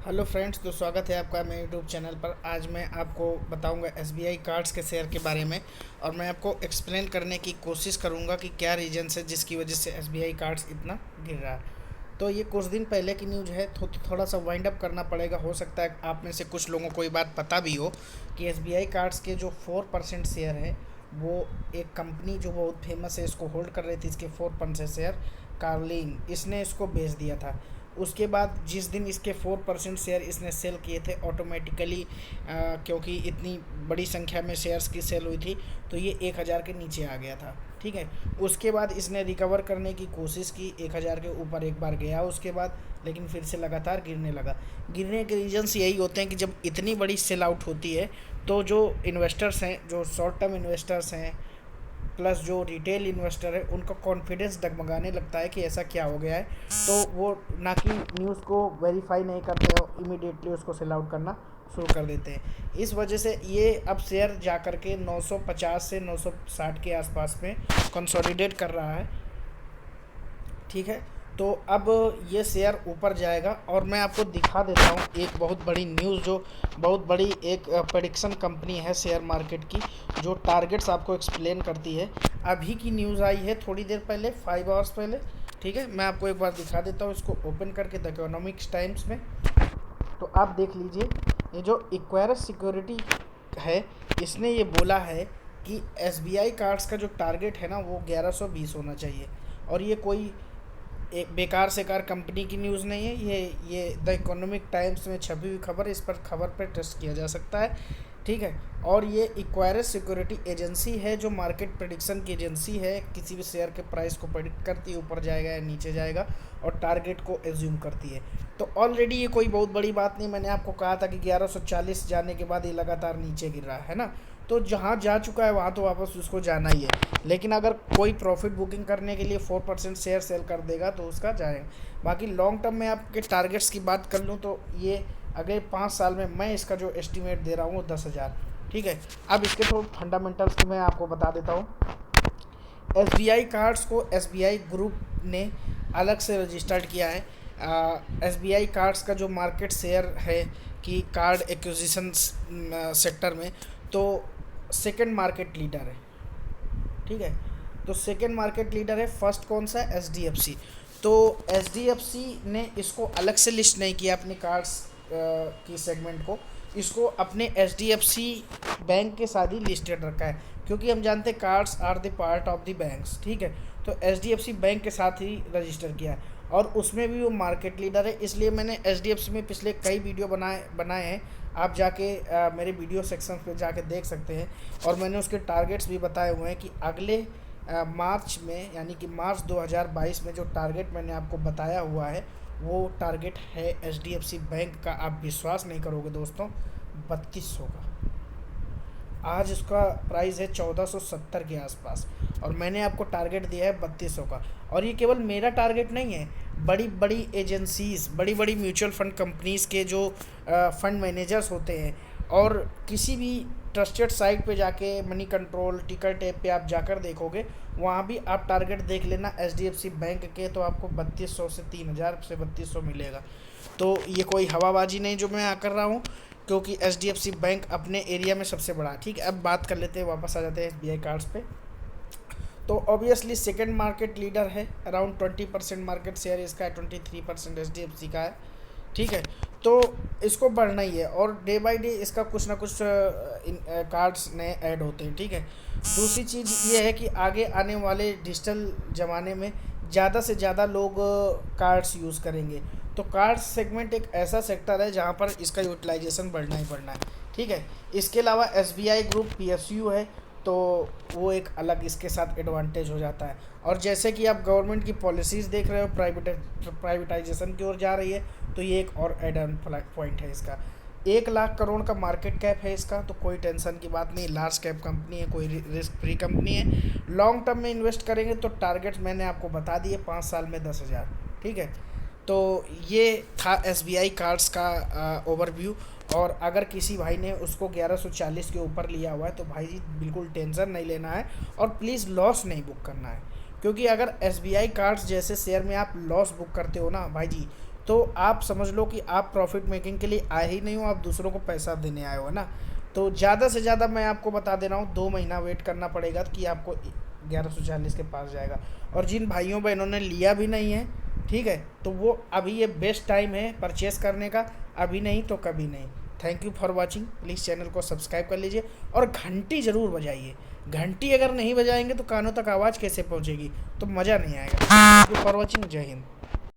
Hello friends, तो स्वागत है आपका मेरे यूट्यूब चैनल पर। आज मैं आपको बताऊंगा एसबीआई कार्ड्स के शेयर के बारे में और मैं आपको एक्सप्लेन करने की कोशिश करूंगा कि क्या रीजंस है जिसकी वजह से एसबीआई कार्ड्स इतना गिर रहा है। तो ये कुछ दिन पहले की न्यूज़ है, तो थोड़ा सा वाइंड अप करना पड़ेगा। हो सकता है आप में से कुछ लोगों को ये बात पता भी हो कि एसबीआई कार्ड्स के जो 4% शेयर है, वो एक कंपनी जो बहुत फेमस है इसको होल्ड कर रही थी। इसके 4% शेयर कार्लिन, इसने इसको बेच दिया था। उसके बाद जिस दिन इसके 4% शेयर इसने सेल किए थे ऑटोमेटिकली, क्योंकि इतनी बड़ी संख्या में शेयर्स की सेल हुई थी, तो ये 1,000 के नीचे आ गया था। ठीक है। उसके बाद इसने रिकवर करने की कोशिश की, 1,000 के ऊपर एक बार गया उसके बाद, लेकिन फिर से लगातार गिरने लगा। गिरने के रीजन्स यही होते हैं कि जब इतनी बड़ी सेल आउट होती है तो जो इन्वेस्टर्स हैं, जो शॉर्ट टर्म इन्वेस्टर्स हैं, प्लस जो रिटेल इन्वेस्टर है, उनका कॉन्फिडेंस डगमगाने लगता है कि ऐसा क्या हो गया है। तो वो ना कि न्यूज़ को वेरीफाई नहीं करते हो, इमीडिएटली उसको सेल आउट करना शुरू कर देते हैं। इस वजह से ये अब शेयर जा कर के 950 से 960 के आसपास में कंसोलिडेट कर रहा है। ठीक है। तो अब ये शेयर ऊपर जाएगा और मैं आपको दिखा देता हूँ एक बहुत बड़ी न्यूज़, जो बहुत बड़ी एक प्रेडिक्शन कंपनी है शेयर मार्केट की, जो टारगेट्स आपको एक्सप्लेन करती है। अभी की न्यूज़ आई है थोड़ी देर पहले, 5 आवर्स पहले। ठीक है, मैं आपको एक बार दिखा देता हूँ इसको ओपन करके द इकोनॉमिक्स टाइम्स में। तो आप देख लीजिए, ये जो इक्वायरस सिक्योरिटी है, इसने ये बोला है कि एसबीआई कार्ड्स का जो टारगेट है ना, वो 1120 होना चाहिए। और ये कोई एक बेकार से कार कंपनी की न्यूज़ नहीं है, ये द इकोनॉमिक टाइम्स में छपी हुई खबर है। इस पर खबर पर ट्रस्ट किया जा सकता है। ठीक है। और ये इक्वायरस सिक्योरिटी एजेंसी है, जो मार्केट प्रेडिक्शन की एजेंसी है, किसी भी शेयर के प्राइस को प्रेडिक्ट करती है, ऊपर जाएगा या नीचे जाएगा, और टारगेट को एज्यूम करती है। तो ऑलरेडी ये कोई बहुत बड़ी बात नहीं। मैंने आपको कहा था कि 1140 जाने के बाद ये लगातार नीचे गिर रहा है ना। तो जहाँ जा चुका है वहाँ तो वापस उसको जाना ही है। लेकिन अगर कोई प्रॉफिट बुकिंग करने के लिए 4% शेयर सेल कर देगा तो उसका जाएगा। बाकी लॉन्ग टर्म में आपके टारगेट्स की बात कर लूँ तो ये अगले 5 साल में मैं इसका जो एस्टिमेट दे रहा हूँ वो 10,000। ठीक है। अब इसके थोड़े फंडामेंटल्स की मैं आपको बता देता हूँ। एसबीआई कार्ड्स को एसबीआई ग्रुप ने अलग से रजिस्टर्ड किया है। एसबीआई कार्ड्स का जो मार्केट शेयर है कि कार्ड एक्विजिशन सेक्टर में, तो सेकंड मार्केट लीडर है। ठीक है। तो सेकंड मार्केट लीडर है। फर्स्ट कौन सा है? एचडीएफसी। तो एचडीएफसी ने इसको अलग से लिस्ट नहीं किया अपने कार्ड्स की सेगमेंट को, इसको अपने एचडीएफसी बैंक के साथ ही लिस्टेड रखा है, क्योंकि हम जानते हैं cards are the part of the banks. ठीक है। तो एचडीएफसी बैंक के साथ ही रजिस्टर किया है और उसमें भी वो मार्केट लीडर है। इसलिए मैंने एचडीएफसी में पिछले कई वीडियो बनाए बनाए हैं। आप जाके मेरे वीडियो सेक्शन पे जाके देख सकते हैं। और मैंने उसके टारगेट्स भी बताए हुए हैं कि अगले मार्च में, यानी कि मार्च 2022 में जो टारगेट मैंने आपको बताया हुआ है, वो टारगेट है एचडीएफसी बैंक का। आप विश्वास नहीं करोगे दोस्तों, 3200 का। आज उसका प्राइस है 1470 के आसपास, और मैंने आपको टारगेट दिया है 3200 का। और ये केवल मेरा टारगेट नहीं है, बड़ी बड़ी एजेंसीज, बड़ी बड़ी म्यूचुअल फंड कंपनीज के जो फंड मैनेजर्स होते हैं, और किसी भी ट्रस्टेड साइट पे जाके मनी कंट्रोल, टिकर टैप पे आप जाकर देखोगे, वहाँ भी आप टारगेट देख लेना एचडीएफसी बैंक के, तो आपको 3200 से 3000 से 3200 मिलेगा। तो ये कोई हवाबाजी नहीं जो मैं कर रहा हूँ, क्योंकि एचडीएफसी बैंक अपने एरिया में सबसे बड़ा है। ठीक है। अब बात कर लेते हैं, वापस आ जाते हैं एसबीआई कार्ड्स पे। तो ऑब्वियसली सेकंड मार्केट लीडर है, अराउंड 20% मार्केट शेयर इसका है, 23% एचडीएफसी का है। ठीक है। तो इसको बढ़ना ही है, और डे बाय डे इसका कुछ ना कुछ कार्ड्स नए ऐड होते हैं। ठीक है। दूसरी चीज़ ये है कि आगे आने वाले डिजिटल ज़माने में ज़्यादा से ज़्यादा लोग कार्ड्स यूज़ करेंगे। तो कार्ड्स सेगमेंट एक ऐसा सेक्टर है जहाँ पर इसका यूटिलाइजेशन बढ़ना ही बढ़ना है। ठीक है। इसके अलावा एसबीआई ग्रुप पीएसयू है, तो वो एक अलग इसके साथ एडवांटेज हो जाता है। और जैसे कि आप गवर्नमेंट की पॉलिसीज़ देख रहे हो, प्राइवेटाइजेशन की ओर जा रही है, तो ये एक और एड ऑन पॉइंट है इसका। 1 लाख करोड़ का मार्केट कैप है इसका, तो कोई टेंशन की बात नहीं। लार्ज कैप कंपनी है, कोई रिस्क फ्री कंपनी है। लॉन्ग टर्म में इन्वेस्ट करेंगे तो टारगेट्स मैंने आपको बता दिए, 5 साल में 10,000। ठीक है। तो ये था एसबीआई कार्ड्स का ओवरव्यू। और अगर किसी भाई ने उसको 1140 के ऊपर लिया हुआ है तो भाई जी बिल्कुल टेंशन नहीं लेना है, और प्लीज़ लॉस नहीं बुक करना है। क्योंकि अगर एसबीआई कार्ड्स जैसे शेयर में आप लॉस बुक करते हो ना भाई जी, तो आप समझ लो कि आप प्रॉफिट मेकिंग के लिए आए ही नहीं हो, आप दूसरों को पैसा देने आए हो, है ना। तो ज़्यादा से ज़्यादा मैं आपको बता दे रहा हूँ 2 महीना वेट करना पड़ेगा कि आपको 1140 के पास जाएगा। और जिन भाइयों बहनों ने लिया भी नहीं है, ठीक है, तो वो अभी ये बेस्ट टाइम है परचेस करने का, अभी नहीं तो कभी नहीं। Thank you for watching. Please channel को सब्सक्राइब कर लीजिए और घंटी ज़रूर बजाइए। घंटी अगर नहीं बजाएंगे तो कानों तक आवाज़ कैसे पहुंचेगी, तो मज़ा नहीं आएगा। Thank you for watching. जय हिंद।